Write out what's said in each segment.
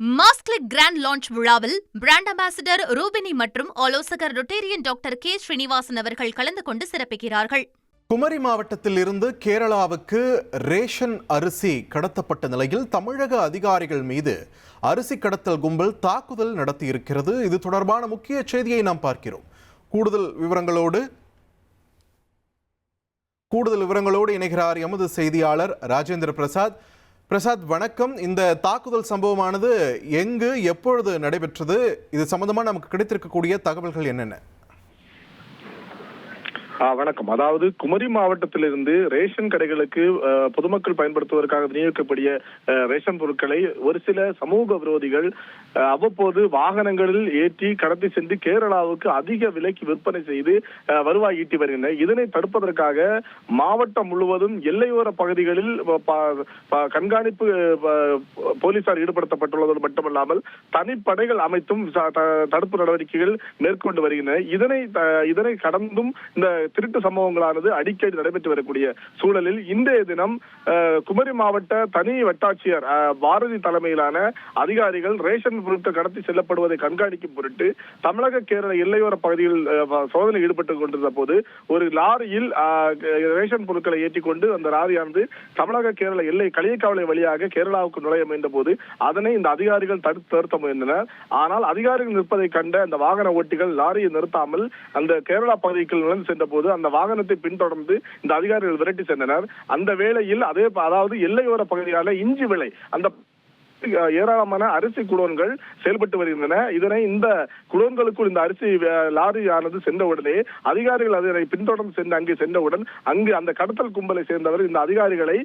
மாஸ்க்லிக் grand launch விழாவில் brand ambassador Rubini மற்றும் ஆலோசகர் ரொட்டேரியன் டாக்டர் கே ஸ்ரீனிவாசன் அவர்கள் கலந்து கொண்டு சிறப்பிக்கிறார்கள். குமரி மாவட்டத்தில் இருந்து கேரளாவுக்கு ரேஷன் அரிசி கடத்தப்பட்ட நிலையில் தமிழக அதிகாரிகள் மீது அரிசி கடத்தல் கும்பல் தாக்குதல் நடத்தியிருக்கிறது. இது தொடர்பான முக்கிய செய்தியை நாம் பார்க்கிறோம். கூடுதல் விவரங்களோடு இணைகிறார் எமது செய்தியாளர் ராஜேந்திர பிரசாத். வணக்கம். இந்த தாக்குதல் சம்பவமானது எங்கு எப்பொழுது நடைபெற்றது? இது சம்பந்தமா நமக்கு கிடைத்திருக்கக்கூடிய தகவல்கள் என்னென்ன? வணக்கம். அதாவது குமரி மாவட்டத்திலிருந்து ரேஷன் கடைகளுக்கு பொதுமக்கள் பயன்படுத்துவதற்காக விநியோகிக்கக்கூடிய ரேஷன் பொருட்களை ஒரு சில சமூக விரோதிகள் அவ்வப்போது வாகனங்களில் ஏற்றி கடத்தி சென்று கேரளாவுக்கு அதிக விலைக்கு விற்பனை செய்து வருவாய் ஈட்டி வருகின்றனர். இதனை தடுப்பதற்காக மாவட்டம் முழுவதும் எல்லையோர பகுதிகளில் கண்காணிப்பு போலீசார் ஈடுபடுத்தப்பட்டுள்ளது மட்டுமல்லாமல் தனிப்படைகள் அமைத்தும் தடுப்பு நடவடிக்கைகள் மேற்கொண்டு வருகின்றன. இதனை கடந்தும் இந்த திருட்டு சம்பவங்களானது அடிக்கடி நடைபெற்று வரக்கூடிய சூழலில் இன்றைய தினம் குமரி மாவட்ட தனி வட்டாட்சியர் பாரதி தலைமையிலான அதிகாரிகள் ரேஷன் பொருட்கள் கடத்தி செல்லப்படுவதை கண்காணிக்கும் பொருட்டு தமிழக கேரள எல்லையோர பகுதியில் சோதனை ஈடுபட்டுக் கொண்டிருந்த போது ஒரு லாரியில் ரேஷன் பொருட்களை ஏற்றிக்கொண்டு அந்த லாரியானது தமிழக கேரள எல்லை களியக்காவலை வழியாக கேரளாவுக்கு நுழைய முயன்ற போது அதனை இந்த அதிகாரிகள் தடுத்து நிறுத்த முயன்றனர். ஆனால் அதிகாரிகள் நிற்பதை கண்ட அந்த வாகன ஓட்டிகள் லாரியை நிறுத்தாமல் அந்த கேரளா பகுதிக்குள் நுழைந்து சென்ற போது அந்த வாகனத்தை பின்தொடர்ந்து இந்த அதிகாரிகள் விரட்டி சென்றனர். அந்த வேளையில் அதாவது எல்லையோர பகுதியான இஞ்சி விளை அந்த ஏராளமான அரிசி குடோன்கள் செயல்பட்டு வருகின்றன. இதனை இந்த குடோன்களுக்குள் இந்த அரிசி லாரியானது சென்றவுடனே அதிகாரிகள் அதனை பின்தொடர்ந்து சென்று அங்கே சென்றவுடன் அங்கு அந்த கடத்தல் கும்பலை சேர்ந்தவர் இந்த அதிகாரிகளை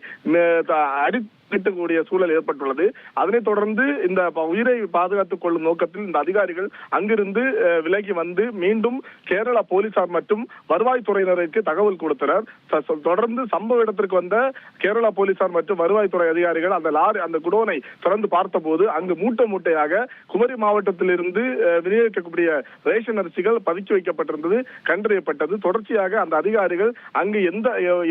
அடிக்கக்கூடிய சூழல் ஏற்பட்டுள்ளது. அதனைத் தொடர்ந்து இந்த உயிரை பாதுகாத்துக் கொள்ளும் நோக்கத்தில் இந்த அதிகாரிகள் அங்கிருந்து விலகி வந்து மீண்டும் கேரள போலீசார் மற்றும் வருவாய்த்துறையினருக்கு தகவல் கொடுத்தனர். தொடர்ந்து சம்பவ இடத்திற்கு வந்த கேரள போலீசார் மற்றும் வருவாய்த்துறை அதிகாரிகள் அந்த குடோனை திறந்து பார்த்தபோது அங்கு மூட்டையாக குமரி மாவட்டத்திலிருந்து விநியோகிக்கக்கூடிய ரேஷன் அரிசிகள் பதுக்கி வைக்கப்பட்டிருந்தது கண்டறியப்பட்டது. தொடர்ச்சியாக அந்த அதிகாரிகள் அங்கு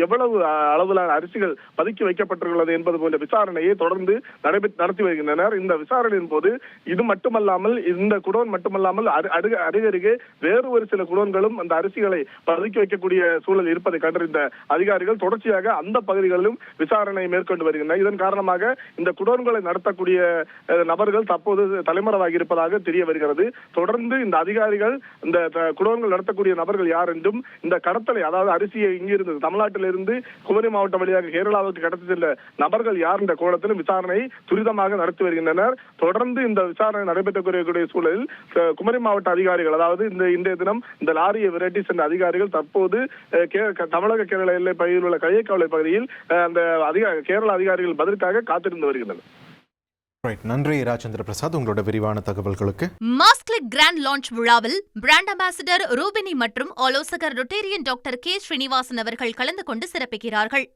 எவ்வளவு அளவிலான அரிசிகள் பதுக்கி வைக்கப்பட்டுள்ளது என்பது போன்ற விசாரணையை தொடர்ந்து நடத்தி வருகின்றனர். இந்த விசாரணையின் போது இது மட்டுமல்லாமல் இந்த குடோன் மட்டுமல்லாமல் அருகருகே வேறு ஒரு சில குடோன்களும் அந்த அரிசிகளை பதுக்கி வைக்கக்கூடிய சூழல் இருப்பதை கண்டறிந்த அதிகாரிகள் தொடர்ச்சியாக அந்த பகுதிகளிலும் விசாரணை மேற்கொண்டு வருகின்றனர். இதன் காரணமாக இந்த குடோன்களை நடத்தக்கூடிய நபர்கள் தற்போது தலைமறைவாகி இருப்பதாக தெரிய வருகிறது. தொடர்ந்து இந்த அதிகாரிகள் இந்த குடோன்கள் நடத்தக்கூடிய நபர்கள் யார் என்றும் இந்த கடத்தலை அதாவது அரிசியை இங்கிருந்து தமிழ்நாட்டிலிருந்து குமரி மாவட்டம் வழியாக கேரளாவுக்கு கடத்தி செல்ல நபர்கள் யார் என்ற கோணத்திலும் விசாரணை துரிதமாக நடத்தி வருகின்றனர். தொடர்ந்து இந்த விசாரணை நடைபெற்றக்கூடிய சூழலில் குமரி மாவட்ட அதிகாரிகள் அதாவது இன்றைய தினம் இந்த லாரியை விரட்டி சென்ற அதிகாரிகள் தற்போது தமிழக கேரள எல்லை பகுதியில் உள்ள களியக்காவலை பகுதியில் அந்த கேரள அதிகாரிகள் பதிலுக்காக காத்திருந்து வருகின்றனர். நன்றி ராஜேந்திர பிரசாத், உங்களோட விரிவான தகவல்களுக்கு. மாஸ்க்லிக் கிராண்ட் லான்ச் விழாவில் பிராண்ட் அம்பாசிடர் ரூபினி மற்றும் ஆலோசகர் ரொட்டேரியன் டாக்டர் கே ஸ்ரீனிவாசன் அவர்கள் கலந்து கொண்டு சிறப்பிக்கிறார்கள்.